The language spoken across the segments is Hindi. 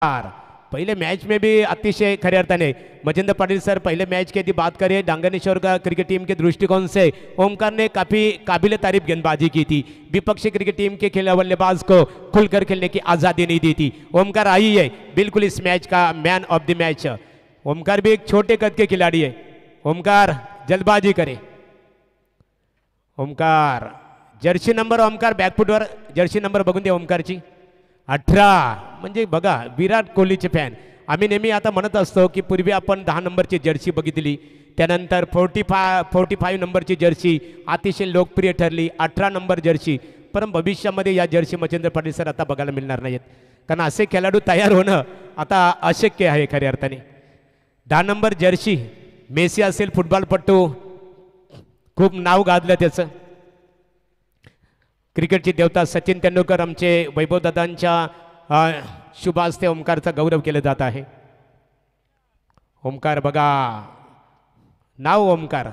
पहले मैच में भी अतिशय खरे अर्थाने मजेंद्र पाटिल सर पहले मैच की यदि बात करें डांगनेश्वर का क्रिकेट टीम के दृष्टिकोण से ओमकार ने काफ़ी काबिल तारीफ गेंदबाजी की थी। विपक्षी क्रिकेट टीम के बल्लेबाज को खुलकर खेलने की आज़ादी नहीं दी थी। ओमकार आई है बिल्कुल इस मैच का man of the match. Omkar भी एक छोटे कद के खिलाड़ी है। ओमकार जल्दबाजी करे। ओमकार जर्सी नंबर ओमकार बॅकफुटवर जर्सी नंबर बघून दे ओमकारची 18 म्हणजे बघा विराट कोहलीचे फॅन आम्ही नेहमी आता म्हणत असतो की पूर्वी आपण 10 नंबरची जर्सी बघितली त्यानंतर 45 नंबरची जर्सी अतिशय लोकप्रिय ठरली 18 नंबर जर्सी पण भविष्यामध्ये या जर्सी महेंद्र पाटील सर आता बघायला मिळणार नाहीत कारण असे खेळाडू तयार होणं आता अशक्य आहे खऱ्या अर्थाने 10 नंबर जर्सी मेसी असेल फुटबॉलपटू खूप नाव गाजलं त्याचं क्रिकेटची देवता सचिन तेंडुलकर आमचे वैभवदादांच्या शुभ हस्ते ओमकारचा गौरव केला जात आहे। ओमकार बघा नाव ओमकार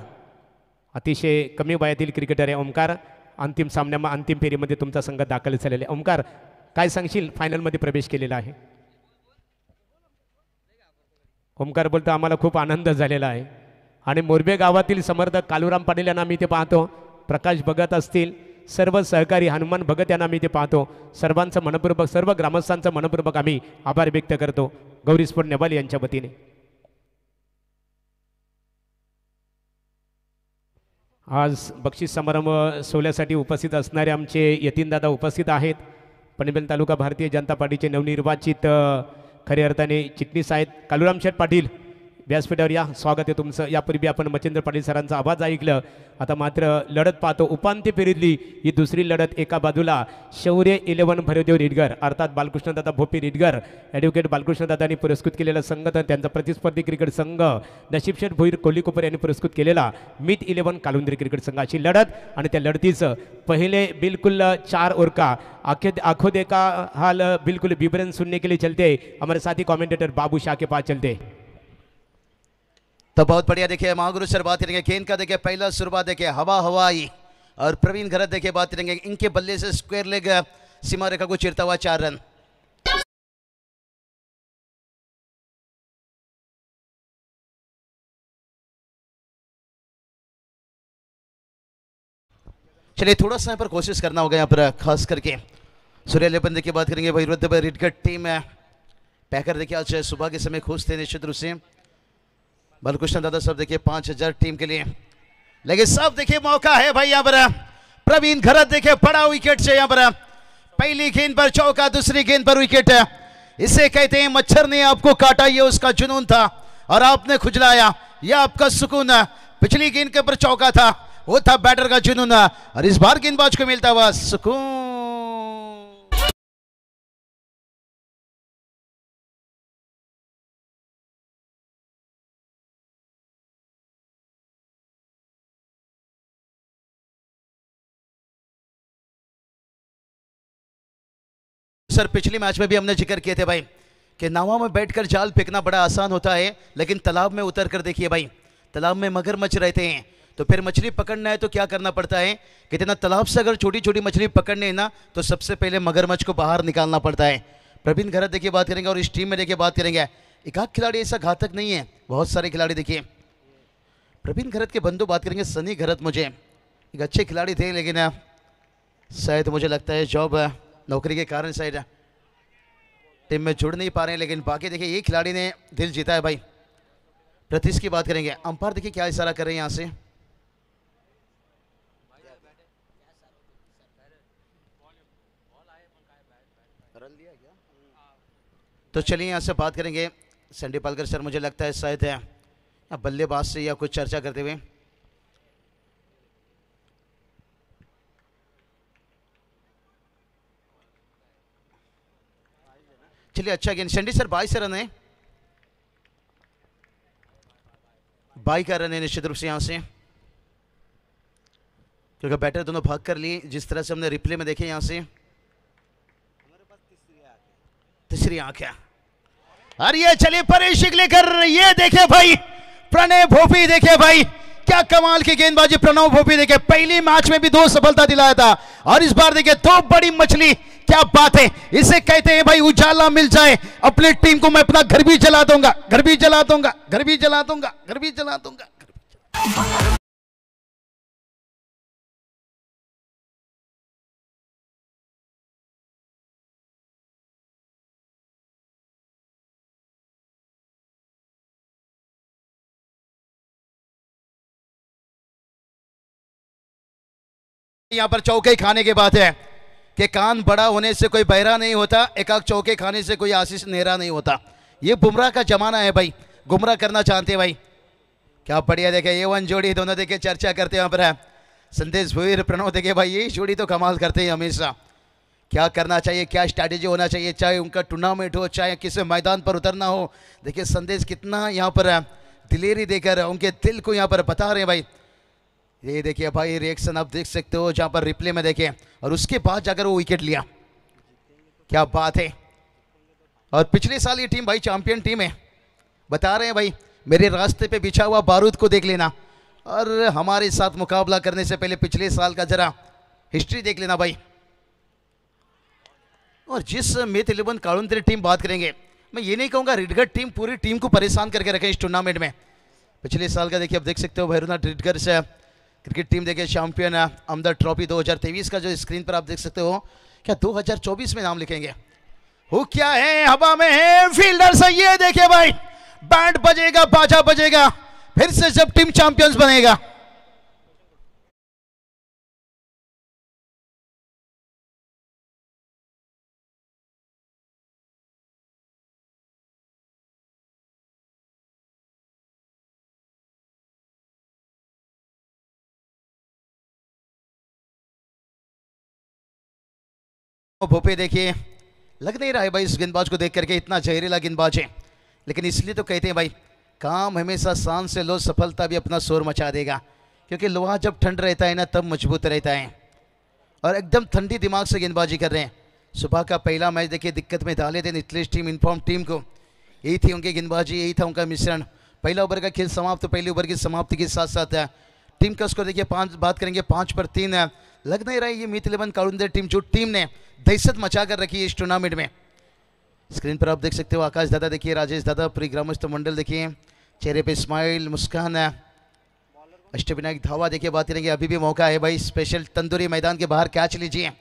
अतिशय कमी वयातील क्रिकेटर आहे। ओमकार अंतिम सामन्यामध्ये अंतिम फेरीमध्ये तुमचा संघ दाखल झालेला आहे। ओमकार काय सांगशील फायनलमध्ये प्रवेश केलेला आहे। ओमकार बोलतो आम्हाला खूप आनंद झालेला आहे आणि मोरबे गावातील समर्थक कालूराम पाटील यांना मी ते पाहतो प्रकाश भगत असतील सर्व सहकारी हनुमान भगत यांना मी ते पाहतो सर्वांचं मनपूर्वक सर्व ग्रामस्थांचं मनपूर्वक आम्ही आभार व्यक्त करतो गौरी स्पोर्ट नेवाल यांच्या वतीने। आज बक्षीस समारंभ सोहळ्यासाठी उपस्थित असणारे आमचे यतीनदादा उपस्थित आहेत। पनवेल तालुका भारतीय जनता पार्टीचे नवनिर्वाचित खरे अर्थाने चिटणीस आहेत कालूराम शेठ पाटील व्यासपीठावर या स्वागत आहे तुमचं। यापूर्वी आपण महेंद्र पाटील सरांचा आवाज ऐकलं आता मात्र लढत पाहतो उपांत्य फेरीतली ही दुसरी लढत एका बाजूला शौर्य 11 भरदेव रिडगर अर्थात बालकृष्णदादा भोपी रिडगर ॲडव्होकेट बालकृष्णदादांनी पुरस्कृत केलेला संघ तर त्यांचा प्रतिस्पर्धी क्रिकेट संघ नशीबशेठ भोईर कोल्लीकोपर यांनी पुरस्कृत केलेला मित 11 कालुंद्री क्रिकेट संघाची लढत आणि त्या लढतीचं पहिले बिल्कुल 4 ओवर का आंखों देखा हाल बिल्कुल विवरण सुनने के लिए चलते हमारे साथी कमेंटेटर बाबू शाह के पास चलते। तो बहुत बढ़िया देखिए महागुरु सर बात करेंगे गेंद का देखिए पहला शुरुआत देखिए हवाई और प्रवीण घरत देखिए बात करेंगे इनके बल्ले से स्क्वायर लेग सीमा रेखा को चिरता हुआ 4 रन। चलिए थोड़ा सा यहाँ पर कोशिश करना होगा यहाँ पर खास करके सूर्य लेपन देखिए बात करेंगे भाई रिडगर टीम है पैकर देखिए आज सुबह के समय खुश थे निश्चित रूप से बालकृष्ण दादा सब देखिए 5000 टीम के लिए लेकिन सब देखिए मौका है भाई यहाँ पर प्रवीण घरत देखिए बड़ा विकेट से यहाँ पर पहली गेंद पर चौका दूसरी गेंद पर विकेट है इसे कहते हैं मच्छर ने आपको काटा ये उसका जुनून था और आपने खुजलाया यह आपका सुकून है। पिछली गेंद के ऊपर चौका था वो था बैटर का जुनून और इस बार गेंदबाज को मिलता हुआ सुकून। सर पिछले मैच में भी हमने जिक्र किए थे भाई कि नावा में बैठकर जाल फेंकना बड़ा आसान होता है लेकिन तालाब में उतर कर देखिए भाई तालाब में मगरमच्छ रहते हैं तो फिर मछली पकड़ना है तो क्या करना पड़ता है कितना तालाब से अगर छोटी छोटी मछली पकड़ने है ना तो सबसे पहले मगरमच्छ को बाहर निकालना पड़ता है। प्रवीण घरत देखिए बात करेंगे और इस टीम में देखिए बात करेंगे एक आध खिलाड़ी ऐसा घातक नहीं है बहुत सारे खिलाड़ी देखिए प्रवीण घरत के बंधु बात करेंगे सनी घरत मुझे एक अच्छे खिलाड़ी थे लेकिन शायद मुझे लगता है जॉब नौकरी के कारण शायद टीम में जुड़ नहीं पा रहे हैं लेकिन बाकी देखिए ये खिलाड़ी ने दिल जीता है भाई। प्रतीश की बात करेंगे अंपायर देखिए क्या इशारा कर रहे हैं यहाँ से तो चलिए यहाँ से बात करेंगे संडी पालकर सर मुझे लगता है शायद है बल्लेबाज से या कुछ चर्चा करते हुए चलिए अच्छा गेंद संडी सर 22 रन है 22 का रन है निश्चित रूप से यहाँ से क्योंकि बैटर दोनों भाग कर लिए जिस तरह से हमने रिप्ले में देखे यहाँ से तीसरी आंख है और ये चलिए परेश लेकर ये देखे भाई प्रणय भोपी देखे भाई क्या कमाल की गेंदबाजी प्रणव भोपी देखे पहली मैच में भी 2 सफलता दिलाया था और इस बार देखिए 2 बड़ी मछली क्या बात है, इसे कहते हैं भाई उजाला मिल जाए अपनी टीम को मैं अपना घर भी जला दूंगा, घर भी जला दूंगा, घर भी जला दूंगा, घर भी जला दूंगा। यहां पर चौके खाने के बाद है कि कान बड़ा होने से कोई बहरा नहीं होता, एक आध चौके खाने से कोई आशीष नेहरा नहीं होता। ये बुमराह का जमाना है भाई, गुमराह करना चाहते हैं भाई। क्या बढ़िया देखे ये वन जोड़ी, दोनों देखे चर्चा करते हैं यहाँ पर संदेश भुईर प्रणव देखे भाई, ये जोड़ी तो कमाल करते हैं हमेशा। क्या करना चाहिए, क्या स्ट्रैटेजी होना चाहिए, चाहे उनका टूर्नामेंट हो चाहे किसी मैदान पर उतरना हो। देखिए संदेश कितना यहाँ पर दिलेरी देकर उनके दिल को यहाँ पर बता रहे हैं भाई। ये देखिए भाई रिएक्शन आप देख सकते हो जहां पर रिप्ले में देखिए, और उसके बाद जाकर वो विकेट लिया, क्या बात है। और पिछले साल ये टीम भाई चैंपियन टीम है, बता रहे हैं भाई मेरे रास्ते पे बिछा हुआ बारूद को देख लेना, और हमारे साथ मुकाबला करने से पहले पिछले साल का जरा हिस्ट्री देख लेना भाई। और जिस मेथ 11 कालुंद्रे टीम बात करेंगे, मैं ये नहीं कहूँगा रिडगर टीम पूरी टीम को परेशान करके रखे इस टूर्नामेंट में। पिछले साल का देखिए आप देख सकते हो भैरवनाथ रिडगर से क्रिकेट टीम देखिए चैंपियन अमदर ट्रॉफी 2023 का जो स्क्रीन पर आप देख सकते हो, क्या 2024 में नाम लिखेंगे। वो क्या है, हवा में है, फील्डर सही है। देखिए भाई बैंड बजेगा, बाजा बजेगा फिर से जब टीम चैंपियंस बनेगा। भोपे देखिए लग नहीं रहा है भाई इस गेंदबाज को देख करके इतना जहरीला गेंदबाज है, लेकिन इसलिए तो कहते हैं भाई काम हमेशा शान से लो, सफलता भी अपना शोर मचा देगा। क्योंकि लोहा जब ठंड रहता है ना तब मजबूत रहता है, और एकदम ठंडी दिमाग से गेंदबाजी कर रहे हैं। सुबह का पहला मैच देखिए दिक्कत में डाले थे नीतलेश टीम इन्फॉर्म टीम को, यही थी उनकी गेंदबाजी, यही था उनका मिश्रण। पहला ओवर का खेल समाप्त, तो पहले ओवर की समाप्ति के साथ साथ टीम का स्कोर देखिए 5 बात करेंगे 5 पर 3 है। लग नहीं रहा है ये मेथ 11 कालुंद्रे टीम जो टीम ने दहशत मचा कर रखी है इस टूर्नामेंट में। स्क्रीन पर आप देख सकते हो आकाश दादा देखिए, राजेश दादा, प्री ग्रामस्थ मंडल देखिए, चेहरे पे स्माइल, मुस्कान है। अष्टविनायक धावा देखिए, बात करेंगे अभी भी मौका है भाई, स्पेशल तंदूरी मैदान के बाहर कैच लीजिए।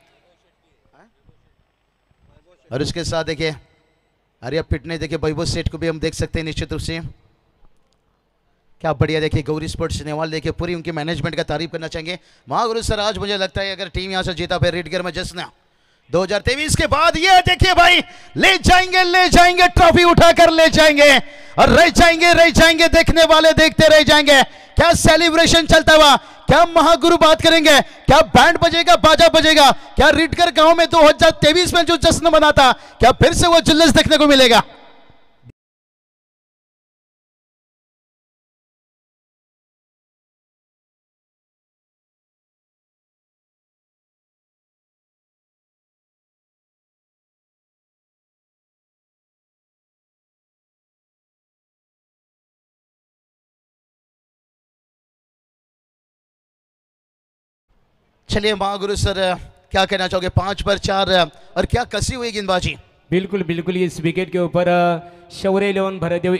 और उसके साथ देखिए आर्या फिटनेस देखिए, वैभव सेठ को भी हम देख सकते हैं निश्चित रूप से, क्या बढ़िया। देखिए गौरी स्पोर्ट्स नेवाल देखिए, पूरी उनकी मैनेजमेंट का तारीफ करना चाहेंगे। महागुरु सर आज मुझे लगता है अगर टीम यहां से जीता फिर रिडगर में जश्न 2023 के बाद ये देखिए भाई ले जाएंगे ट्रॉफी उठाकर ले जाएंगे, और रह जाएंगे देखने वाले देखते रह जाएंगे। क्या सेलिब्रेशन चलता हुआ, क्या महागुरु बात करेंगे, क्या बैंड बजेगा, बाजा बजेगा, क्या रिडगर गांव में 2023 में जो जश्न मना था क्या फिर से वो जुल्लस देखने को मिलेगा। चलिए महागुरु सर क्या कहना चाहोगे, 5 पर 4 और क्या कसी हुई गेंदबाजी। बिल्कुल बिल्कुल, इस विकेट के ऊपर शौर्य इलेवन भरदेव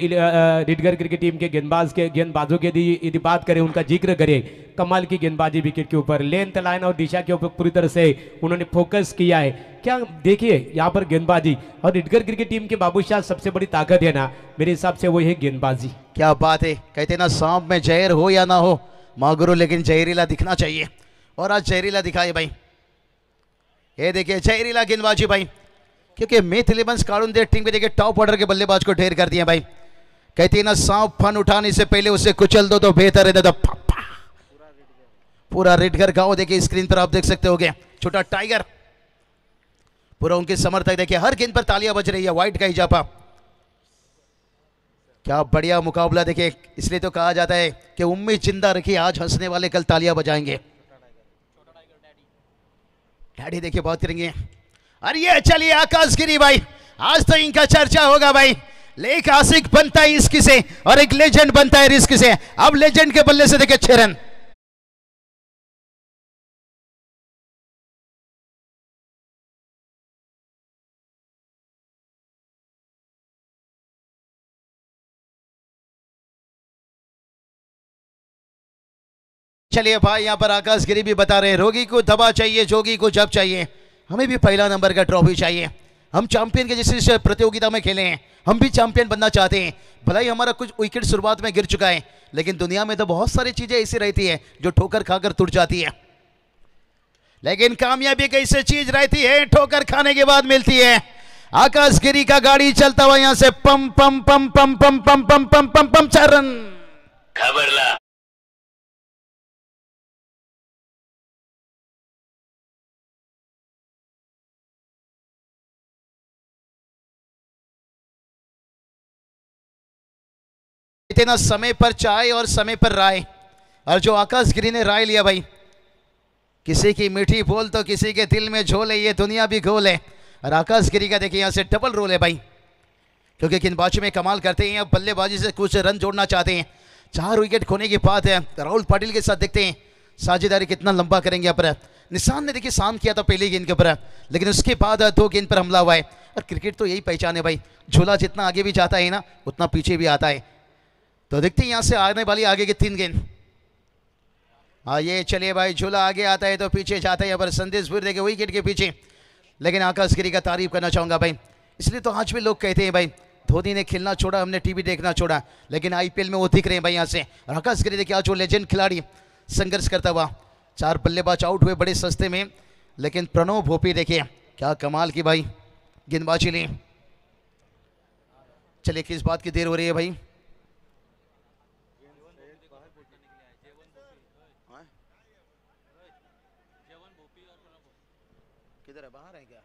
रिडगर क्रिकेट टीम के गेंदबाजों की यदि बात करें, उनका जिक्र करें, कमाल की गेंदबाजी विकेट के ऊपर, लेंथ लाइन और दिशा के ऊपर पूरी तरह से उन्होंने फोकस किया है। क्या देखिए यहाँ पर गेंदबाजी, और रिडगर क्रिकेट टीम के बाबूशाह सबसे बड़ी ताकत है ना मेरे हिसाब से वो है गेंदबाजी। क्या बात है, कहते ना सांप में जहर हो या ना हो महागुरु, लेकिन जहरीला दिखना चाहिए, और आज जहरीला दिखाए भाई। ये देखिए जहरीला गेंदबाजी भाई, क्योंकि मेथ 11 कालुंद्रे टीम के देखिए टॉप ऑर्डर के बल्लेबाज को ढेर कर दिया भाई। कहती है ना सांप फन उठाने से पहले उसे कुचल दो तो बेहतर है। तो पूरा रिडगर गांव देखिए स्क्रीन पर आप देख सकते होगे, छोटा टाइगर पूरा उनके समर्थक देखिए, हर गेंद पर तालियां बज रही है, व्हाइट का इजाफा। क्या बढ़िया मुकाबला देखिए, इसलिए तो कहा जाता है कि उम्मीद जिंदा रखिए, आज हंसने वाले कल तालियां बजाएंगे। डैडी देखिए बात करेंगे, अरे ये चलिए आकाशगिरी भाई, आज तो इनका चर्चा होगा भाई। एक आशिक बनता है इश्क से और एक लेजेंड बनता है रिस्क से। अब लेजेंड के बल्ले से देखिए 6 रन। चलिए भाई, यहाँ पर आकाश गिरी भी बता रहे हैं रोगी को दवा चाहिए, जोगी को जब चाहिए, हमें भी पहला नंबर का ट्रॉफी चाहिए। हम चैंपियन के जिस प्रतियोगिता में खेले हैं, हम भी चैंपियन बनना चाहते हैं। भला ही हमारा कुछ विकेट शुरुआत में गिर चुका है, लेकिन दुनिया में तो बहुत सारी चीजें ऐसी रहती है जो ठोकर खाकर टूट जाती है, लेकिन कामयाबी कैसे चीज रहती है, ठोकर खाने के बाद मिलती है। आकाश गिरी का गाड़ी चलता हुआ यहां से पम पम पम पम पम पम पम पम पम पम 4 रन। खबर ला। इतना समय पर चाय और समय पर राय, और जो आकाश गिरी ने राय लिया भाई, किसी की मीठी बोल तो किसी के दिल में झोल है, ये दुनिया भी गोल है। और आकाश गिरी का देखिए यहां से डबल रोल है भाई, क्योंकि गेंदबाजी में कमाल करते हैं, बल्लेबाजी से कुछ रन जोड़ना चाहते हैं। 4 विकेट खोने की बात है। राहुल पाटिल के साथ देखते हैं साझेदारी कितना लंबा करेंगे। पर निशान ने देखिए शांत किया था पहली गेंद के ऊपर, लेकिन उसके बाद 2 गेंद पर हमला हुआ है। और क्रिकेट तो यही पहचान है भाई, झोला जितना आगे भी जाता है ना, उतना पीछे भी आता है। तो देखते हैं यहां से आने वाली आगे की 3 गेंद। हाँ ये चलिए भाई, झूला आगे आता है तो पीछे जाता है। पर संदेश भूर देखे विकेट के पीछे, लेकिन आकाश गिरी का तारीफ करना चाहूंगा भाई। इसलिए तो आज भी लोग कहते हैं भाई, धोनी ने खेलना छोड़ा, हमने टीवी देखना छोड़ा, लेकिन आईपीएल में वो दिख रहे हैं भाई यहाँ से। और आकाश गिरी देखिए आज वो लेजेंड खिलाड़ी संघर्ष करता हुआ, 4 बल्लेबाज आउट हुए बड़े सस्ते में, लेकिन प्रणव भोपी देखिए क्या कमाल की भाई गेंदबाजी ली। चलिए किस बात की देर हो रही है भाई, किधर है, बाहर है क्या?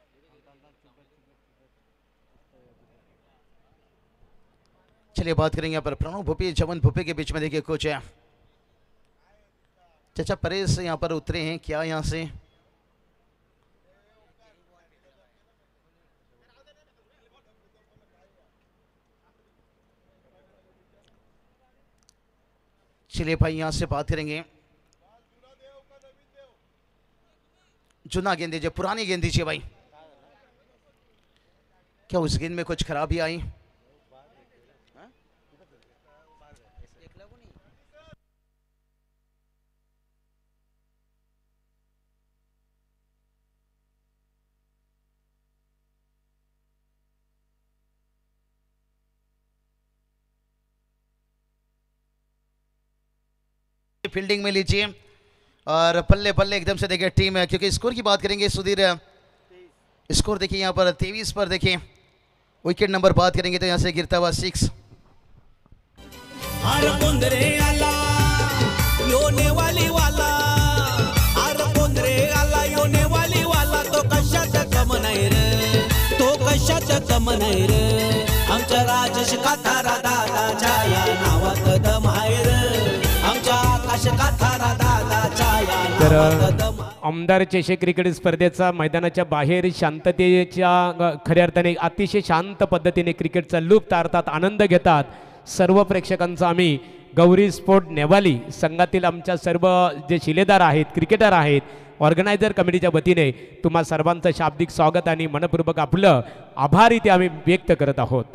चलिए बात करेंगे यहाँ पर प्रणव भोपी जवन भोपी के बीच में देखिए कोच है चाचा परेश यहाँ पर उतरे हैं क्या यहाँ से। चलिए भाई यहाँ से बात करेंगे, चुना गेंद दीजिए, पुरानी गेंद दीजिए भाई। क्या उस गेंद में कुछ खराबी आई? फील्डिंग में लीजिए और बल्ले बल्ले एकदम से देखिए टीम है, क्योंकि स्कोर की बात करेंगे सुधीर, स्कोर देखिए यहाँ पर 23 पर देखिए विकेट नंबर बात करेंगे तो यहाँ से गिरता हुआ 6। आमच्या राजेश काथारा दादाच्या या नावात दम आहे रे, आमच्या आकाश काथारा दादाच्या या नावात दम आहे। आमदार चषक क्रिकेट स्पर्धेचा मैदानाच्या बाहेर शांततेच्या खऱ्या अर्थाने अतिशय शांत पद्धतीने क्रिकेटचा लुप्त अर्थात आनंद घेतात सर्व प्रेक्षकांचा आम्ही गौरी स्पोर्ट नेवाली संघातील आमच्या सर्व जे शिलेदार आहेत, क्रिकेटर आहेत, ऑर्गनायझर कमिटीच्या वतीने तुम्हा सर्वांचं शाब्दिक स्वागत आणि मनपूर्वक आपलं आभार इथे आम्ही व्यक्त करत आहोत।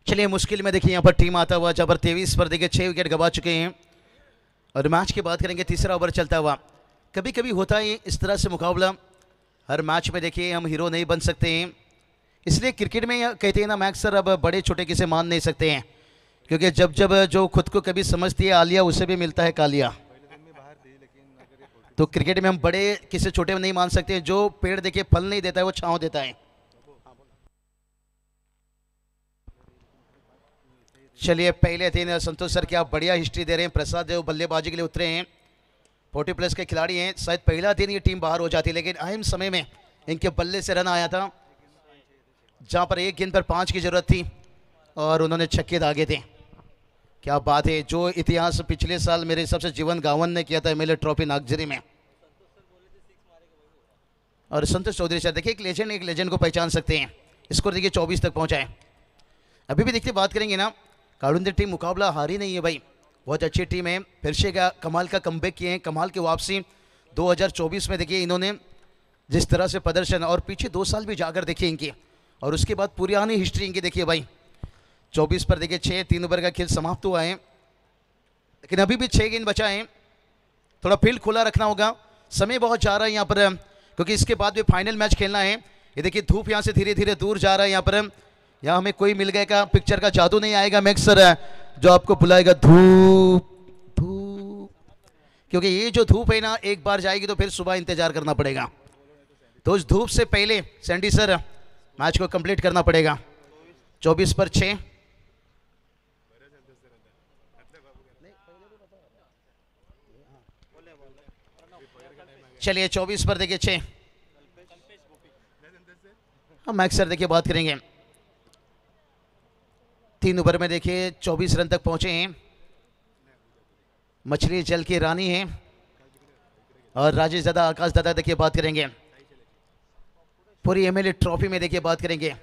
चलिए मुश्किल में देखिए यहाँ पर टीम आता हुआ, जहाँ पर 23 पर देखिए 6 विकेट गवा चुके हैं। और मैच की बात करेंगे, तीसरा ओवर चलता हुआ, कभी कभी होता है इस तरह से मुकाबला, हर मैच में देखिए हम हीरो नहीं बन सकते हैं। इसलिए क्रिकेट में कहते हैं ना मैक्स सर, अब बड़े छोटे किसे मान नहीं सकते हैं, क्योंकि जब जब जो खुद को कभी समझती है आलिया, उसे भी मिलता है कालिया। तो क्रिकेट में हम बड़े किसी छोटे में नहीं मान सकते, जो पेड़ देखिए फल नहीं देता है वो छांव देता है। चलिए पहले दिन संतोष सर क्या बढ़िया हिस्ट्री दे रहे हैं, प्रसाद देव बल्लेबाजी के लिए उतरे हैं, 40+ के खिलाड़ी हैं। शायद पहला दिन ये टीम बाहर हो जाती, लेकिन अहम समय में इनके बल्ले से रन आया था, जहां पर 1 गेंद पर 5 की जरूरत थी और उन्होंने छक्के दागे थे। क्या बात है, जो इतिहास पिछले साल मेरे हिसाब से जीवन गावन ने किया था एमएलए ट्रॉफी नागजरी में। और संतोष चौधरी सर देखिए एक लेजेंड को पहचान सकते हैं, स्कोर देखिए 24 तक पहुंचा है। अभी भी देखते बात करेंगे ना, कारुंदर टीम मुकाबला हारी नहीं है भाई, बहुत अच्छी टीम है। फिर से कमाल का कमबैक किए हैं, कमाल की वापसी 2024 में देखिए इन्होंने जिस तरह से प्रदर्शन, और पीछे 2 साल भी जाकर देखिए इनकी, और उसके बाद पुरानी हिस्ट्री इनकी देखिए भाई। 24 पर देखिए 6 3 ओवर का खेल समाप्त हुआ है। लेकिन अभी भी 6 गेंद बचा है, थोड़ा फील्ड खुला रखना होगा। समय बहुत जा रहा है यहाँ पर, क्योंकि इसके बाद भी फाइनल मैच खेलना है। ये देखिए धूप यहाँ से धीरे धीरे दूर जा रहा है। यहाँ पर यहाँ हमें कोई मिल गया का पिक्चर का जादू नहीं आएगा मैक्स सर, जो आपको बुलाएगा धूप धूप, क्योंकि ये जो धूप है ना, एक बार जाएगी तो फिर सुबह इंतजार करना पड़ेगा। तो उस धूप से पहले सैंडी सर मैच को कंप्लीट करना पड़ेगा। 24 पर 6। चलिए 24 पर देखिए 6। हम मैक्स सर देखिए बात करेंगे। 3 ओवर में देखिए 24 रन तक पहुंचे हैं। मछली जल की रानी है। और राजेश दादा, आकाश दादा देखिए बात करेंगे। पूरी एमएलए ट्रॉफी में देखिए बात करेंगे।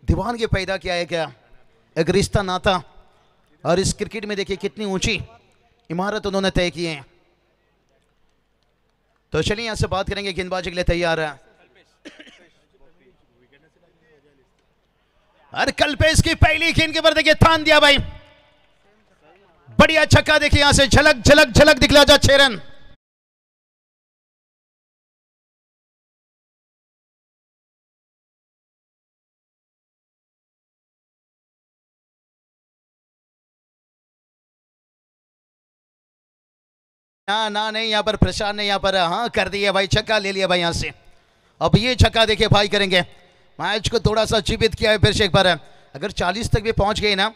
दीवानगी पैदा किया है क्या, एक रिश्ता नाता। और इस क्रिकेट में देखिए कितनी ऊंची इमारत उन्होंने तय की है। तो चलिए यहां से बात करेंगे। गेंदबाजी के लिए तैयार है। और कल्पेश की पहली गेंद के ऊपर देखिए थान दिया भाई, बढ़िया छक्का। देखिए यहां से झलक झलक झलक दिखला जा 6 रन। ना नहीं, यहाँ पर प्रशांत ने यहाँ पर हाँ कर दिया भाई, छक्का ले लिया भाई यहाँ से। अब ये छक्का देखिए भाई करेंगे, मैच को थोड़ा सा जीवित किया है फिर से एक बार। अगर 40 तक भी पहुंच गए ना,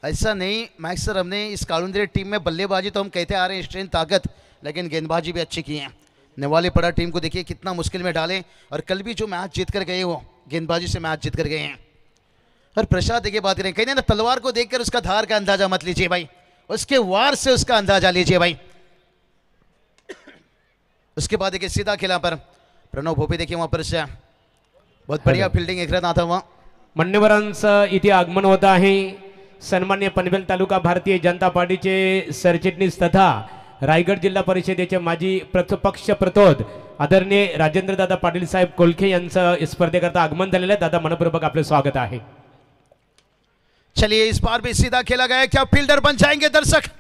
ऐसा नहीं मैक्स सर, हमने इस कालुंद्रे टीम में बल्लेबाजी तो हम कहते आ रहे हैं स्ट्रेंथ ताकत, लेकिन गेंदबाजी भी अच्छी की है। नेवाले पड़ा टीम को देखिए कितना मुश्किल में डाले, और कल भी जो मैच जीत कर गए वो गेंदबाजी से मैच जीत कर गए हैं। और प्रसाद देखिए बात करें, कहीं ना तलवार को देखकर उसका धार का अंदाजा मत लीजिए भाई, उसके वार से उसका अंदाजा लीजिए भाई। उसके बाद देखिए सीधा खेला पर प्रणव भोपे देखिए वहां पर से बहुत बढ़िया फील्डिंग एक रन आता हुआ। मान्यवरांचं इथे आगमन होत आहे। सन्मान्य पनवेल तालुका भारतीय जनता पार्टीचे सरचिटणीस तथा रायगड जिल्हा परिषदेचे माजी पक्ष प्रतोद आदरणीय राजेंद्र दादा पाटील साहेब कोलखे यांचं स्पर्धेकरता आगमन झालेलं आहे। दादा मनपूर्वक आपले स्वागत आहे। चलिए इस बार भी सीधा खेला गया, क्या फील्डर बन जाएंगे दर्शक।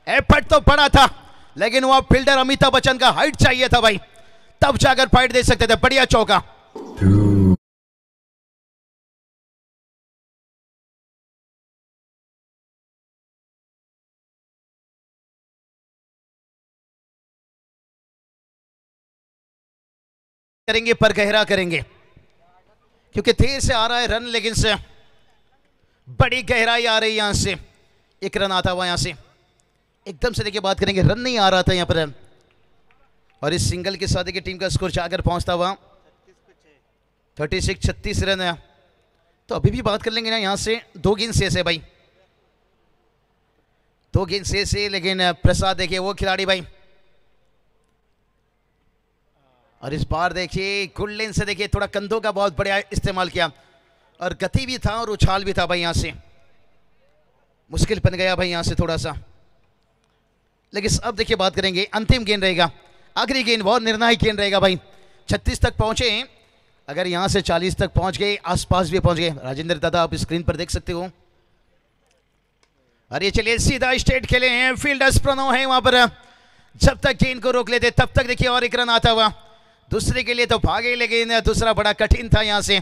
एफर्ट तो बड़ा था, लेकिन वह फील्डर अमिताभ बच्चन का हाइट चाहिए था भाई, तब जाकर फाइट दे सकते थे। बढ़िया चौका। करेंगे पर गहरा करेंगे, क्योंकि देर से आ रहा है रन, लेकिन से बड़ी गहराई आ रही है। यहां से एक रन आता हुआ, यहां से एकदम से देखिए बात करेंगे, रन नहीं आ रहा था यहां पर। और इस सिंगल के साथ देखिए टीम का स्कोर जाकर पहुंचता हुआ 36 रन है। तो अभी भी बात कर लेंगे ना, यहां से 2 गेंद शेष है भाई, 2 गेंद शेष है। लेकिन प्रसाद देखिए वो खिलाड़ी भाई, और इस बार देखिए गुड लेन से देखिए थोड़ा कंधों का बहुत बढ़िया इस्तेमाल किया, और गति भी था और उछाल भी था भाई। यहां से मुश्किल बन गया भाई यहां से थोड़ा सा। लेकिन अब देखिए बात करेंगे, अंतिम गेंद रहेगा, आखिरी गेंद, बहुत निर्णायक गेंद रहेगा भाई। 36 तक पहुंचे हैं, अगर यहां से 40 तक पहुंच गए, आसपास भी पहुंच गए। राजेंद्र दादा आप स्क्रीन पर देख सकते हो। अरे चलिए सीधा स्ट्रेट खेले हैं, फील्डर्स प्रणव है वहां पर, जब तक गेंद को रोक लेते तब तक देखिए और एक रन आता हुआ। दूसरे के लिए तो भागे, लेकिन दूसरा बड़ा कठिन था। यहां से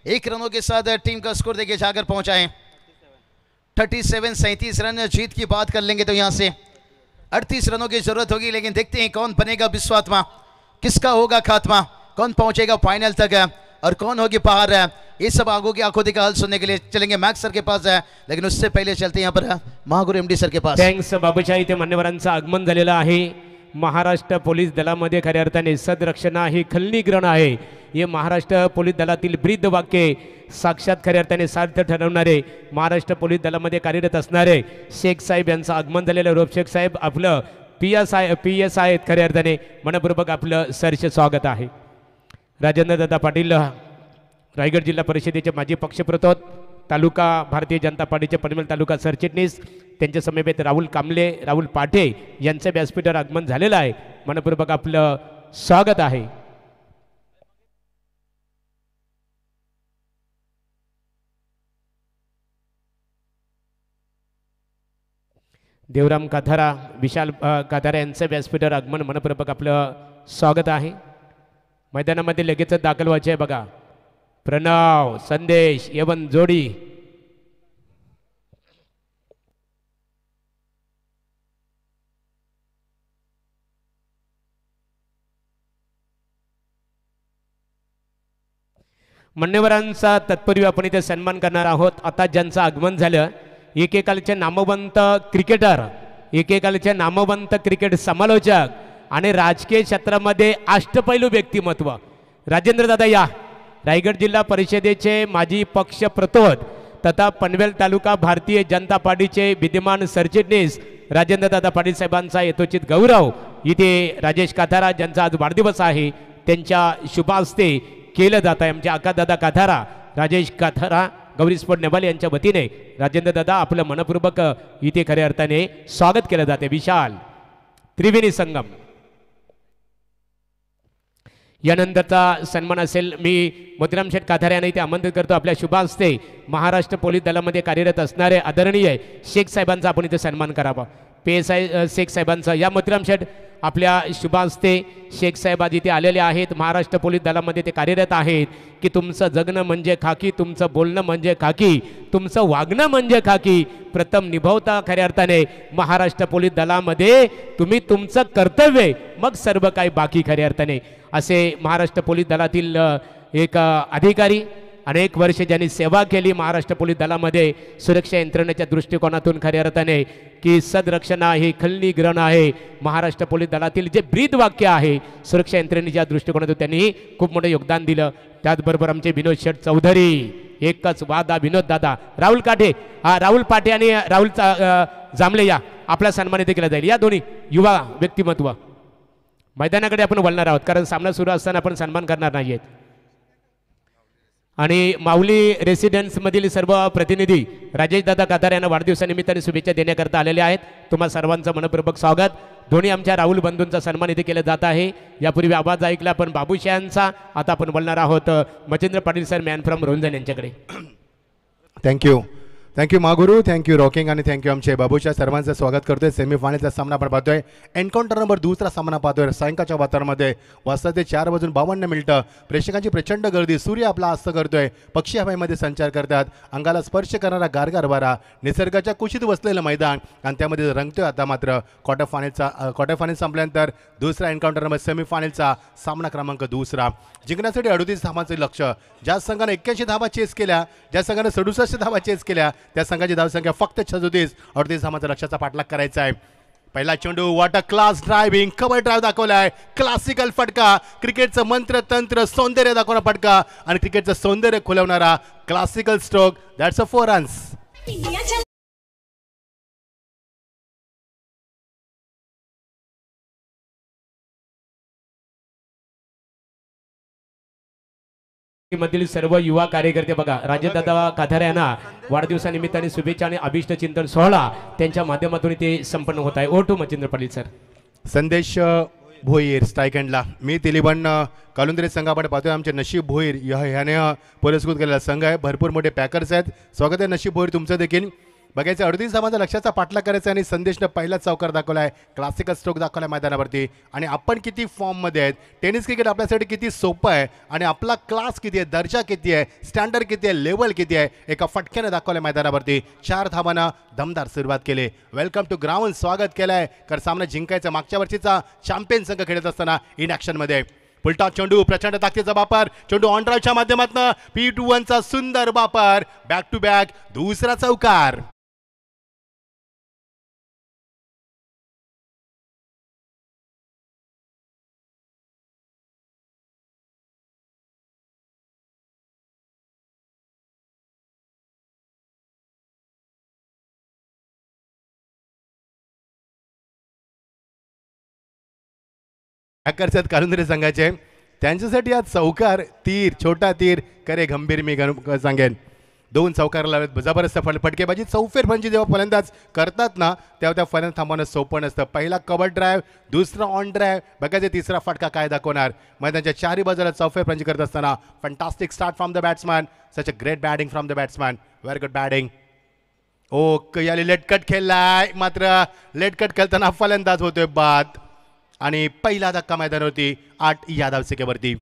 1 रनों के साथ टीम का स्कोर देखिए जाकर पहुंचा है 37 रन। जीत की बात कर लेंगे तो यहां से 38 रनों की जरूरत होगी, लेकिन देखते हैं कौन बनेगा विश्वात्मा, किसका होगा खात्मा, कौन पहुंचेगा फाइनल तक और कौन होगी बाहर। ये सब आगों की आंखों का हल सुनने के लिए चलेंगे मैक्स सर के पास है, लेकिन उससे पहले चलते हैं यहाँ पर महागुरु एमडी सर के पास। थँक्स बाबूशाही, इथे मान्यवरांचं आगमन झालेलं आहे। महाराष्ट्र पोलीस दलामध्ये खऱ्या अर्थाने सदरक्षणा ही खलनीग्रहण आहे। हे महाराष्ट्र पोलीस दलातील ब्रीद वाक्य साक्षात खऱ्या अर्थाने सार्थ ठरवणारे महाराष्ट्र पोलीस दलामध्ये कार्यरत असणारे शेख साहेब यांचं आगमन झालेलं। रोप शेख साहेब आपलं पीएस आहेत खऱ्या अर्थाने, मनपूर्वक आपलं सरचे स्वागत आहे। राजेंद्र दादा पाटील रायगड जिल्हा परिषदेचे माजी पक्षप्रतोद तालुका भारतीय जनता पार्टीचे पनवेल तालुका सरचिटणीस, त्यांच्या समेत राहुल कांबले, राहुल पाठे यांचे व्यासपीठावर आगमन झालेलं आहे। मनपूर्वक आपलं स्वागत आहे। देवराम काथारा, विशाल काथारा यांचं व्यासपीठावर आगमन मनपूर्वक आपलं स्वागत आहे. मैदानामध्ये लगेचच दाखल व्हायचे आहे बघा. प्रणव, संदेश, एवन जोडी. मान्यवरांचा तत्पूर्वी आपण इथे सन्मान करणार आहोत. आता ज्यांचं आगमन झालं, एकेकालचे नामवंत क्रिकेटर, एकेकालचे नामवंत क्रिकेट समालोचक आणि राजकीय क्षेत्रामध्ये अष्टपैलू व्यक्तिमत्व. राजेंद्र दादा या, रायगड जिल्हा परिषदेचे माजी पक्ष प्रतोद तथा पनवेल तालुका भारतीय जनता पार्टीचे विद्यमान सरचिटणीस राजेंद्र दादा पाटील साहेबांचा यथोचित गौरव इथे राजेश काथारा ज्यांचा आज वाढदिवस आहे त्यांच्या शुभ हस्ते केलं जात आहे. आमचे आकाशदादा काथारा, राजेश काथारा, गौरी स्पोर्ट नेवाल यांच्या वतीने राजेंद्र दादा आपलं मनपूर्वक इथे खऱ्या अर्थाने स्वागत केलं जाते. विशाल त्रिवेणी संगम. यानंतरचा सन्मान असेल, मी मोतीराम शेठ काथारे यांना इथे आमंत्रित करतो. आपल्या शुभ हस्ते महाराष्ट्र पोलीस दलामध्ये कार्यरत असणारे आदरणीय शेख साहेबांचा आपण इथे सन्मान करावा. PSI शेख साहेबांचा. या मोतीराम शेठ आपल्या शुभ हस्ते शेख साहेब आज इथे आलेले आहेत. महाराष्ट्र पोलीस दलामध्ये ते कार्यरत आहेत की तुमचं जगणं म्हणजे खाकी, तुमचं बोलणं म्हणजे खाकी, तुमचं वागणं म्हणजे खाकी. प्रथम निभावता खऱ्या अर्थाने महाराष्ट्र पोलीस दलामध्ये तुम्ही तुमचं कर्तव्य, मग सर्व काही बाकी खऱ्या अर्थाने. असे महाराष्ट्र पोलीस दलातील एक अधिकारी, अनेक वर्ष ज्यांनी सेवा केली महाराष्ट्र पोलीस दलामध्ये सुरक्षा यंत्रणेच्या दृष्टिकोनातून खऱ्या अर्थाने की सदरक्षण आहे, खलनीग्रहण आहे. महाराष्ट्र पोलीस दलातील जे ब्रीद वाक्य आहे सुरक्षा यंत्रणेच्या दृष्टिकोनातून त्यांनी खूप मोठं योगदान दिलं. त्याचबरोबर आमचे विनोद शेठ चौधरी, एकच वादा विनोद दादा. राहुल काठे, राहुल पाटे आणि राहुल जांभळे या आपला सन्मानित केला जाईल. या दोन्ही युवा व्यक्तिमत्व. मैदानाकडे आपण वळणार आहोत कारण सामना सुरू असताना आपण सन्मान करणार नाही आहेत. आणि माऊली रेसिडेन्समधील सर्व प्रतिनिधी राजेशदादा काथारे यांना वाढदिवसानिमित्ताने शुभेच्छा देण्याकरता आलेले आहेत. तुम्हा सर्वांचं मनपूर्वक स्वागत. दोन्ही आमच्या राहुल बंधूंचा सन्मान इथे केला जात आहे. यापूर्वी आवाज ऐकला आपण बाबूशायांचा. आता आपण बोलणार आहोत Machhindra Patil sir, man from रोंजन यांच्याकडे. थँक्यू महागुरू, थँक्यू रॉकिंग आणि थँक्यू आमचे बाबूच्या. सर्वांचं स्वागत करतोय. सेमीफायनलचा सामना आपण पाहतोय. एन्काउंटर नंबर दुसरा सामना पाहतोय सायंकाळच्या वातावरणामध्ये. वाजता ते 4:52. प्रेक्षकांची प्रचंड गर्दी. सूर्य आपला अस्त करतोय. पक्षी हवेमध्ये संचार करतात. अंगाला स्पर्श करणारा गारगार वारा, निसर्गाच्या कुशीत बसलेलं मैदान आणि त्यामध्ये रंगतोय. आता मात्र क्वार्टर फायनल संपल्यानंतर दुसरा एन्काउंटर नंबर सेमीफायनलचा सामना क्रमांक दुसरा. जिंकण्यासाठी 38 धावांचे लक्ष. ज्या संघाने 81 धावा चेस केल्या, ज्या संघाने 67 धावा चेस केल्या, त्या संघाची धावसंख्या फक्त 38 धावांचा लक्ष्याचा पाठलाग करायचा आहे. पहिला चेंडू, what a class driving, cover drive दाखवलाय. क्लासिकल फटका, क्रिकेटचं मंत्र तंत्र सौंदर्य दाखवणारा फटका आणि क्रिकेटचं सौंदर्य खुलवणारा classical stroke. That's a 4 runs. मधील सर्व युवा कार्यकर्ते बघा, राजेशदादा काथारे यांना वाढदिवसानिमित्ताने शुभेच्छा आणि अभिष्ट चिंतन सोहळा त्यांच्या माध्यमातून ते संपन्न होत आहे. ओटू मच्छिंद्र पाटील सर. संदेश भोईर स्ट्राईक हँडला. मी तिलिबन कालुंद्रे संघाकडे पाहतोय. आमचे नशीब भोईर ह्याने पुरस्कृत केलेला संघ आहे. भरपूर मोठे पॅकर्स आहेत. स्वागत आहे नशीब भोईर तुमचं देखील. बघायचं 38 धावांचा लक्ष्याचा पाठलाग करायचा आणि संदेशनं पहिला चौकार दाखवला आहे. क्लासिकल स्ट्रोक दाखवला आहे मैदानावरती. आणि आपण किती फॉर्ममध्ये आहेत. टेनिस क्रिकेट आपल्यासाठी किती सोपं आहे आणि आपला क्लास किती आहे, दर्जा किती आहे, स्टँडर्ड किती आहे, लेवल किती आहे, एका फटक्याने दाखवलं आहे मैदानावरती. 4 धावांना दमदार सुरुवात केली. वेलकम टू ग्राउंड स्वागत केलं आहे. कारण सामना जिंकायचा. मागच्या वर्षीचा चॅम्पियन संघ खेळत असताना इन ॲक्शनमध्ये. पुलटा चेंडू, प्रचंड ताकदीचा वापर. चेंडू ऑन ड्राईव्हच्या माध्यमातून P21चा सुंदर वापर. बॅक टू बॅक दुसरा चौकार. हॅकर्स आहेत कालुंद्रे संघाचे. त्यांच्यासाठी आज चौकार, तीर, छोटा तीर, करे गंभीर मी सांगेन. 2 चौकार लावलेत. जबरदस्त फटकेबाजी. चौफेर फंजी जेव्हा फलंदाज करतात ना तेव्हा त्या फलंदाज थांबवणं सोपं नसतं. पहिला कव्हर ड्राईव्ह, दुसरा ऑन ड्राईव्ह, बघायचे तिसरा फटका काय दाखवणार. मैदानाच्या 4ही बाजूला चौफेर फंजी करत असताना fantastic start from the batsman. Such a great batting from the batsman. Very good batting. याली लेटकट खेळलाय, मात्र लेटकट खेळताना फलंदाज होतोय बाद आणि पहिला धक्का मैदानावरती 8 या धावसंख्येवरती.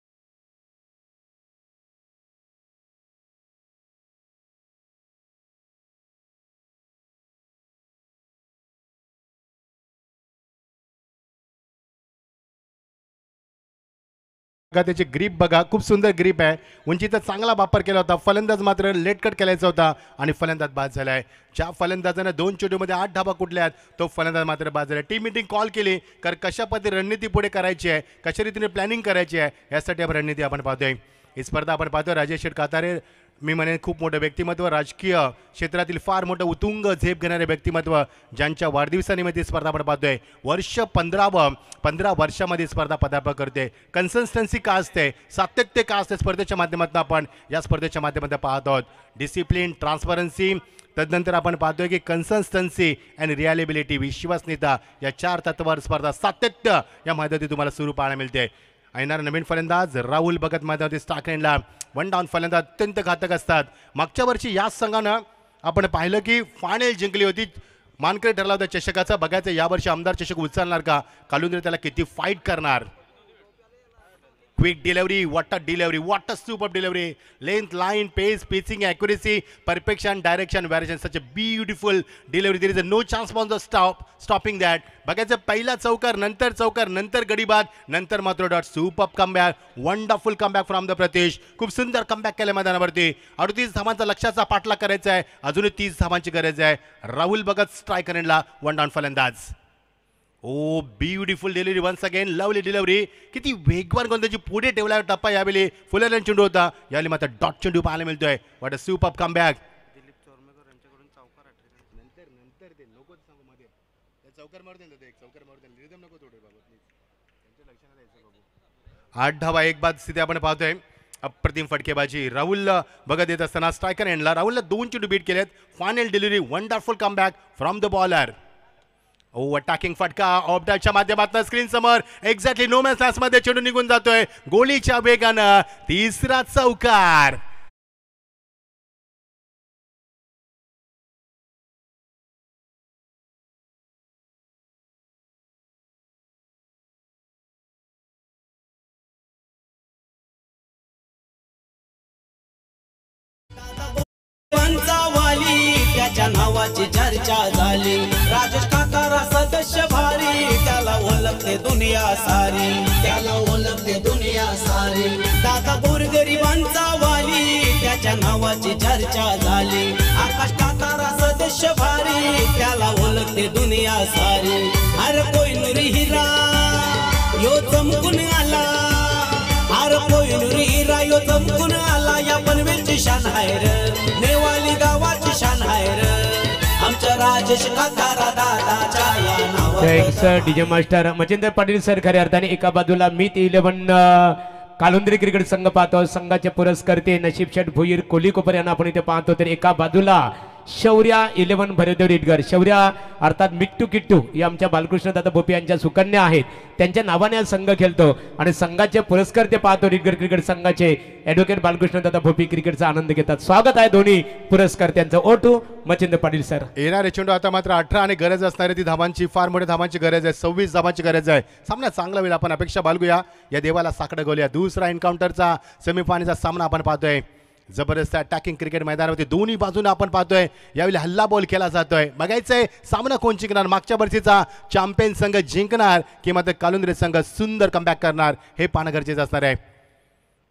त्याची ग्रीप बघा, खूप सुंदर ग्रीप आहे. उंचीचा चांगला वापर केला होता. फलंदाज मात्र लेटकट केलायचा होता आणि फलंदाज बाद झालाय. ज्या फलंदाजानं 2 चेंडूमध्ये 8 धाबा कुठल्या आहेत तो फलंदाज मात्र बाद झाला. टीम मीटिंग कॉल केली कारण कशा पद्धतीने रणनीती पुढे करायची आहे, कशा रीतीने प्लॅनिंग करायची आहे यासाठी आपण रणनीती आपण पाहतोय. ही स्पर्धा आपण पाहतोय राजेश शेठ कातारे, मी म्हणेन खूप मोठं व्यक्तिमत्व, राजकीय क्षेत्रातील फार मोठं उतुंग झेप घेणारे व्यक्तिमत्व ज्यांच्या वाढदिवसानिमित्त स्पर्धा आपण पाहतोय. वर्ष 15 वर्षामध्ये स्पर्धा पदार्पण करते. कन्सिस्टन्सी का असते, सातत्य का असते स्पर्धेच्या माध्यमातून आपण या स्पर्धेच्या माध्यमातून पाहत आहोत. डिसिप्लिन, ट्रान्सपरन्सी, तदनंतर आपण पाहतोय की कन्सिस्टन्सी अँड रिअलेबिलिटी, विश्वसनीयता, या 4 तत्वावर स्पर्धा सातत्य या माध्यमातून तुम्हाला सुरू पाहायला मिळते. येणार नवीन फलंदाज राहुल भगत मैदानावरती स्टार्कहँडला 1 डाऊन फलंदाज अत्यंत घातक असतात. मागच्या वर्षी याच संघानं आपण पाहिलं की फायनल जिंकली होती, मानकरी ठरला होता चषकाचा. बघायचं यावर्षी आमदार चषक उचलणार का, कालुंद्रे त्याला किती फाईट करणार. Quick delivery, what a delivery, what a super delivery, length, line, pace, pitching, accuracy, perfection, direction, variation, such a beautiful delivery. There is a no chance for the stopping that. बघायचं पहिला चौकार, नंतर गडीबाद, नंतर मात्र dot. Super comeback, wonderful comeback from the Pratish. खूप सुंदर कमबॅक केलं मैदानावरती. 38 धावांचा लक्ष्याचा पाठलाग करायचा आहे, अजूनही 30 धावांची गरज आहे. राहुल भगत स्ट्रायकर एंडला 1 डाऊन फलंदाज. Beautiful delivery once again, lovely delivery. किती वेगवान गोलंदाजी पुढे ठेवला टप्पा. यावेळी फुलरन चेंडू होता, यावेळी मात्र डॉट चेंडू पाहायला मिळतोय. What a super comeback. आठ धावा एक बाद स्थिती आपण पाहतोय. अप्रतिम फटकेबाजी राहुल बघत येत असताना स्ट्रायकर एंडला राहुलला 2 चेंडू बीट केलेत. Final delivery, wonderful comeback from the bowler. Attacking फटका ऑफडाच्या माध्यमातून स्क्रीन समोर एक्झॅक्टली नो मॅच लॅस मध्ये चेंडू निघून जातोय गोलीच्या वेगानं. तिसरा चौकार. त्याच्या नावाची चर्चा झाली. राजेश काकारा सदस्य भारी, त्याला ओळखते दुनिया सारी, त्याला ओळखते दुनिया सारी. दादा गोरगरिबांचा वाली, त्याच्या नावाची चर्चा झाली. आकाश काकारा सदस्य भारी, त्याला ओळखते दुनिया सारी. अरे कोहिनूरी हिरा यो चमकून आला, अरे कोहिनूरी हिरा यो चमकून आला. या पनवेलची शान आहे रे, नेवाली गावाची शान आहे रे. आमच्या राजेश काकारा दादाच्या या नावावर. DJ master Machindra Patil sir खऱ्या अर्थाने एका बाजूला मीत 11 कालुंद्री क्रिकेट संघ पाहतो. संघाचे पुरस्कर्ते नशीब शेठ भोईर कोली कोपर यांना आपण इथे पाहतो. तर एका बाजूला शौर्या 11 भरदेव रेडगर. शौर्या अर्थात मिट्टू किट्टू या आमच्या बालकृष्ण दादा भोपी यांच्या सुकन्या आहेत, त्यांच्या नावाने हा संघ खेळतो आणि संघाचे पुरस्कर्ते पाहतो रेडगर क्रिकेट संघाचे ॲडव्होकेट बालकृष्ण दादा भोपी क्रिकेटचा आनंद घेतात. स्वागत आहे दोन्ही पुरस्कर्त्यांचं. O2 Machindra Patil sir. येणारे चेंडू आता मात्र 18 आणि गरज असणारी ती धावांची, फार मोठ्या धावांची गरज आहे. 26 धावांची गरज आहे. सामना चांगला होईल आपण अपेक्षा बाळगूया. या देवाला साकडं गोल्या. दुसरा एन्काउंटरचा सेमीफायनलचा सामना आपण पाहतोय. जबरदस्त अटॅकिंग क्रिकेट मैदानावरती दोन्ही बाजूने आपण पाहतोय. यावेळी हल्ला बॉल केला जातोय. बघायचंय सामना कोण जिंकणार. मागच्या वर्षीचा चॅम्पियन संघ जिंकणार की मात्र कालुंद्रे संघ सुंदर कमबॅक करणार हे पाहणं गरजेचं असणार आहे.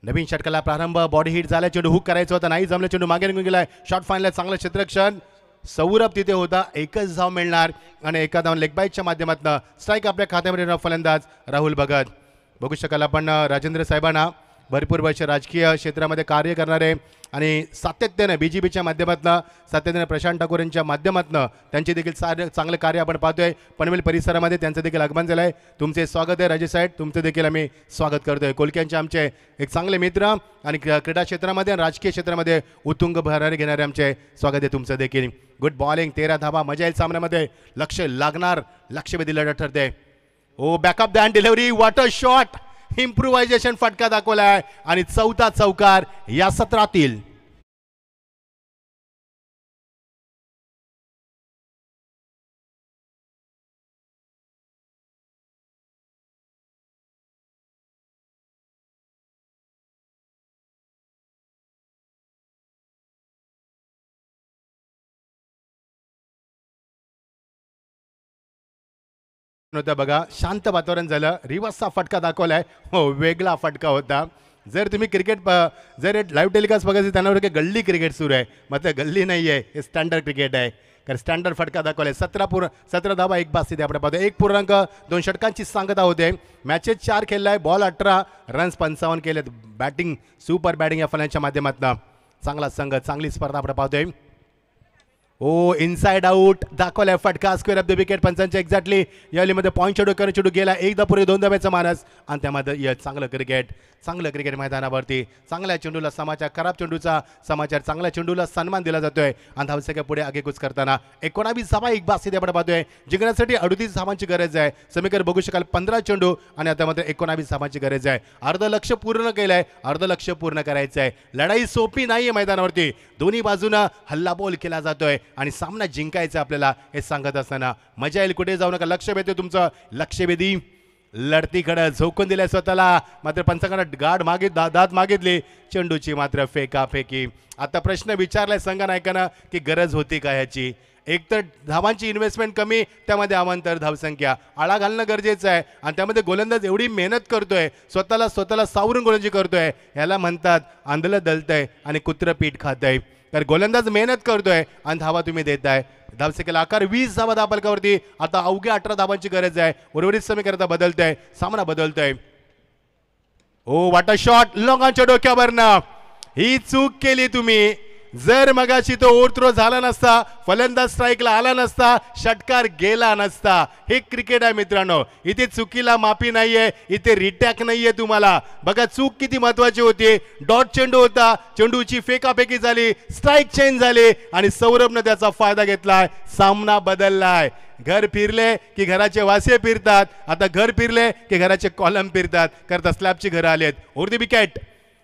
नवीन षटकाला प्रारंभ. बॉडी हिट झाला, चेंडू हुक करायचा होता, नाही जमलं, चेंडू मागे निघून गेलाय. शॉर्ट फायनल चांगलं क्षेत्ररक्षण. सौरभ तिथे होता. एकच धाव मिळणार आणि एका धाव लेग बाईटच्या माध्यमातून स्ट्राईक आपल्या खात्यामध्ये फलंदाज राहुल भगत. बघू शकाल आपण राजेंद्र साहेबांना भरपूर वर्ष राजकीय क्षेत्रामध्ये कार्य करणारे आणि सातत्याने BJPच्या माध्यमातून, सातत्याने प्रशांत ठाकूर यांच्या माध्यमातून त्यांचे देखील चांगले कार्य आपण पाहतोय. पनवेल परिसरामध्ये त्यांचं देखील आगमन झालं आहे. तुमचे स्वागत आहे राजेश साहेब, तुमचं देखील आम्ही स्वागत करतोय. कोलक्यांचे आमचे एक चांगले मित्र आणि क्रीडा क्षेत्रामध्ये आणि राजकीय क्षेत्रामध्ये उत्तुंग भरारी घेणारे आमचे स्वागत आहे तुमचं देखील. गुड बॉलिंग, 13 धावा. मजा येईल सामन्यामध्ये. लक्ष लागणार, लक्षवेधी लढत ठरते. Back of the hand delivery, what a shot, improvisation फटका दाखवलाय आणि चौथा चौकार या सत्रातील. होतं बघा, शांत वातावरण झालं, रिवर्सचा फटका दाखवलाय. हो, वेगळा फटका होता. जर तुम्ही क्रिकेट जर लाईव्ह टेलिकास्ट बघायचं त्यांना की गल्ली क्रिकेट सुरू आहे, मग ते गल्ली नाही आहे, हे स्टँडर्ड क्रिकेट आहे. कारण स्टँडर्ड फटका दाखवलाय. 17 धावा 1 बास्ती आपण पाहतो. 1.2 षटकांची सांगता होते. मॅचेस 4 खेळलाय, बॉल 18, रन्स 55 केलेत. बॅटिंग सुपर बॅटिंग या फलंदाच्या माध्यमातून चांगला संघ, चांगली स्पर्धा आपण पाहतोय. ओ, इनसाइड आउट दाखवलाय फटका. Square of the wicket. पंचांच्या एक्झॅक्टली यालीमध्ये पॉईंट चेंडू गेला. एकदा पुढे 2 धाब्याचा मानस आणि त्यामध्ये चांगलं क्रिकेट मैदानावरती. चांगल्या चेंडूला समाचार, खराब चेंडूचा समाचार, चांगल्या चेंडूला सन्मान दिला जातोय. आणि धावसंख्या पुढे आगेकूच करताना 19 धावा 1 बास्ती आपण पाहतोय. जिंकण्यासाठी 38 धावांची गरज आहे. समीकर बघू शकाल 15 चेंडू आणि आता मात्र 19 धावांची गरज आहे. अर्ध लक्ष पूर्ण केलंय, अर्ध लक्ष पूर्ण करायचं आहे. लढाई सोपी नाहीये मैदानावरती. दोन्ही बाजूनं हल्लाबोल केला जातोय आणि सामना जिंकायचा आपल्याला हे सांगत असताना मजा येईल. कुठे जाऊ नका. लक्ष भेटते तुमचं. लक्षवेधी लढतीकडे झोकून दिल्या स्वतःला. मात्र पंचांकडे गाड दात मागितली. चेंडूची मात्र फेकाफेकी. आता प्रश्न विचारलाय संघ नायकानं की गरज होती का ह्याची. एक तर धावांची इन्व्हेस्टमेंट कमी, त्यामध्ये अवांतर धावसंख्या. आळा घालणं गरजेचं आहे आणि त्यामध्ये गोलंदाज एवढी मेहनत करतोय, स्वतःला सावरून गोलंदाजी करतोय. याला म्हणतात आंधळं दलतंय आणि कुत्रं पीठ खातंय. तर गोलंदाज मेहनत करतोय आणि धावा तुम्ही देताय. धावसंख्येला आकार 20 धावा धावफलकावरती. आता अवघ्या 18 धावांची गरज आहे. उर्वरित समीकरण बदलतंय, सामना बदलतोय. ओ, व्हॉट अ शॉट. लोकांच्या डोक्यावरनं ही चूक केली तुम्ही. जर मगाशी तो ओव्हरथ्रो झाला नसता, फलंदाज स्ट्राईकला आला नसता, षटकार गेला नसता. हे क्रिकेट आहे मित्रांनो. इथे चुकीला माफी नाहीये, इथे रिटॅक नाहीये तुम्हाला. बघा चूक किती महत्वाची होती. डॉट चेंडू होता, चेंडूची फेकाफेकी झाली, स्ट्राईक चेंज झाली आणि सौरभनं त्याचा फायदा घेतलाय. सामना बदललाय. घर फिरले की घराचे वासे फिरतात. आता घर फिरले की घराचे कॉलम फिरतात. करता स्लॅबची घरं आलेत. Over the wicket.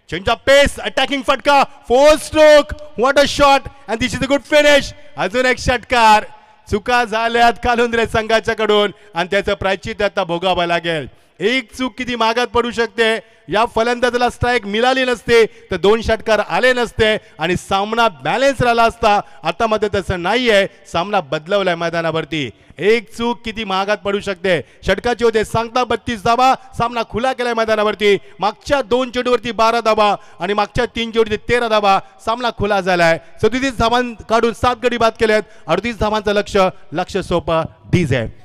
Change of pace, attacking फटका, 4 stroke. What a shot and this is a good finish. अजून एक षटकार. चुका झाल्यात कालुंद्रे संघाच्याकडून आणि त्याचं प्रायश्चित्त आता भोगावं लागेल. एक चूक किती मागात पडू शकते. या फलंदाजाला स्ट्राईक मिळाली नसते तर 2 षटकार आले नसते आणि सामना बॅलन्स राहिला असता. आता मध्ये तसं नाहीये. सामना बदलवलाय मैदानावरती. एक चूक किती महागात पडू शकते. षटकाचे होते सांगता 32 धावा. सामना खुला केलाय मैदानावरती. मागच्या 2 चेंडूवरती 12 धावा आणि मागच्या 3 चेंडूवरती 13 धावा. सामना खुला झालाय. 37 धावां काढून 7 गडी बाद केलेत. 38 धावांचं लक्ष सोपं डीज आहे.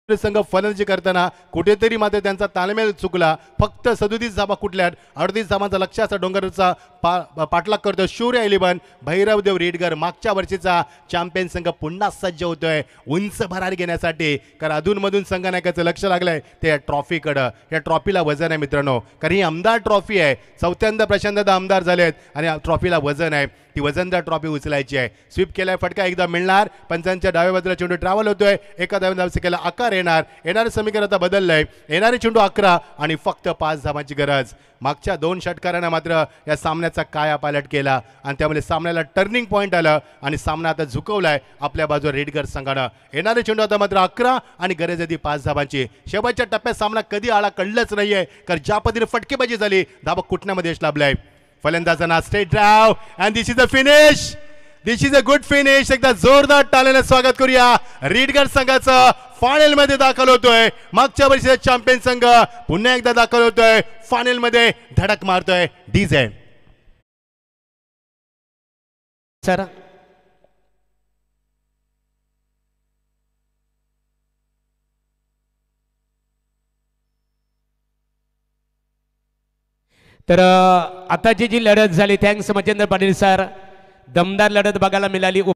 संघ फलंदाजी करताना कुठेतरी मात्र त्यांचा ताळमेळ चुकला. फक्त 37 धावा कुठल्यात. 38 धावांचा लक्ष्याचा डोंगरचा पाठलाग करतोय सूर्य 11. भैरवदेव रेडगर मागच्या वर्षीचा चॅम्पियन संघ पुन्हा सज्ज होतोय उंच भरारी घेण्यासाठी. कारण अधूनमधून संघ नायकाचं लक्ष लागलंय ते ट्रॉफीकडं. या ट्रॉफीला वजन आहे मित्रांनो. कारण ही आमदार ट्रॉफी आहे. 4थ्यांदा प्रशांतदा आमदार झालेत आणि ट्रॉफीला वजन आहे. ती वजनदार ट्रॉफी उचलायची आहे. स्वीप केलाय फटका एकदा मिळणार. पंचांच्या डाव्या बाजूला चेंडू ट्रॅव्हल होतोय. एका धावसंख्येला आकार येणारे समीकरण आता बदललंय. येणारे चेंडू 11 आणि फक्त 5 धावांची गरज. मागच्या 2 षटकारांना मात्र या सामन्याचा कायापालट केला आणि त्यामुळे सामन्याला टर्निंग पॉईंट आलं आणि सामना आता झुकवलाय आपल्या बाजूला रेडगर संघानं. येणारे चेंडू आता मात्र 11 आणि गरज आहे 5 धावांची. शेवटच्या टप्प्यात सामना कधी आला कळलंच नाहीये. कारण ज्या पद्धतीने फटकेबाजी झाली धाबा कुठण्यामध्ये यश लाभलाय. फलंदाजांना straight drive and this is a finish. This is a good finish. एकदा जोरदार टाळ्याने स्वागत करूया. रेडगर संघाचं फायनल मध्ये दाखल होतोय. मागच्या वर्षीचा चॅम्पियन संघ पुन्हा एकदा दाखल होतोय. फायनल मध्ये धडक मारतोय डीजे. सर तर आताची जी लढत झाली, थँक्स मच्छिंद्र पाटील सर. दमदार लढत बघायला मिळाली.